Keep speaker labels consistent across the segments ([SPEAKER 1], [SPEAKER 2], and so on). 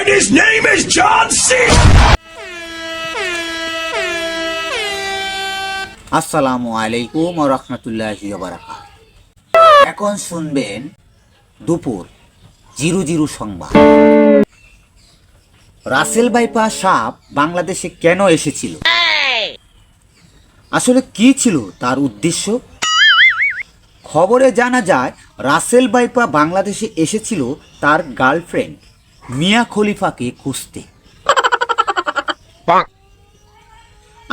[SPEAKER 1] And his name is John C.
[SPEAKER 2] আসসালামু আলাইকুম ওয়া রাহমাতুল্লাহি ওয়া বারাকাতুহু। এখন শুনবেন দুপুর 00 সংবাদ। রাসেল ভাইপা সাপ বাংলাদেশে কেন এসেছিল? আসলে কি ছিল তার উদ্দেশ্য? খবরে জানা যায় রাসেল ভাইপা বাংলাদেশে এসেছিল তার গার্লফ্রেন্ড মিয়া খলিফাকে খুঁজতে।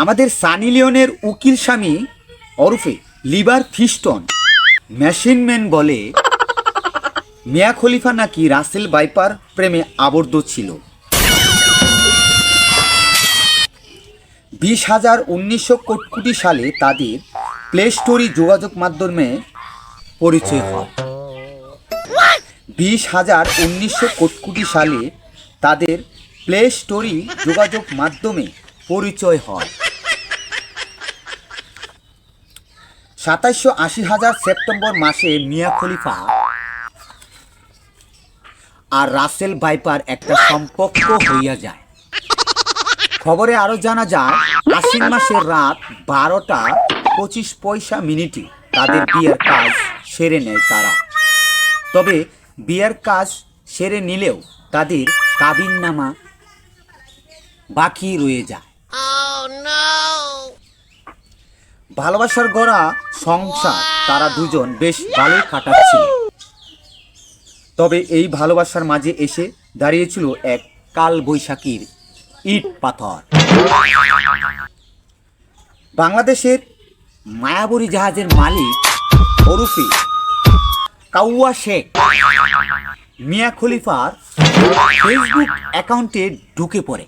[SPEAKER 2] আমাদের সানি লিওনের উকিল স্বামী ওরফে লিভার ফিস্টন মেশিনম্যান বলে মিয়া খলিফা নাকি রাসেল ভাইপার প্রেমে আবদ্ধ ছিল। 20,1900 সালে তাদের প্লে স্টোরি যোগাযোগ মাধ্যমে পরিচয় হয়। 20,1900 সালে তাদের প্লে স্টোরি যোগাযোগ মাধ্যমে পরিচয় হয়। 2780,000 সেপ্টেম্বর মাসে মিয়া খলিফা আর রাসেল ভাইপার একটা সম্পর্ক হইয়া যায়। খবরে আরো জানা যায় আশ্বিন মাসের রাত 12:25 তাদের বিয়ের কাজ সেরে নেয় তারা। তবে বিয়ের কাজ সেরে নিলেও তাদের কাবিননামা বাকি রয়ে যায়। ভালোবাসার গড়া সংসার তারা দুজন বেশ ভালোই কাটাচ্ছিল। তবে এই ভালোবাসার মাঝে এসে দাঁড়িয়েছিল এক কাল বৈশাখীর ইট পাথর। বাংলাদেশের মায়াবরী জাহাজের মালিক ওরফে কাউয়া শেখ মিয়া খলিফার ফেসবুক অ্যাকাউন্টে ঢুকে পড়ে।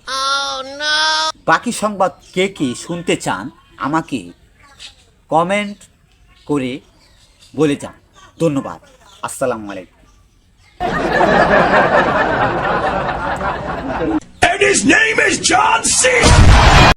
[SPEAKER 2] বাকি সংবাদ কে কে শুনতে চান আমাকে কমেন্ট করে বলে যান। ধন্যবাদ। আসসালামু আলাইকুম।
[SPEAKER 1] And his name is John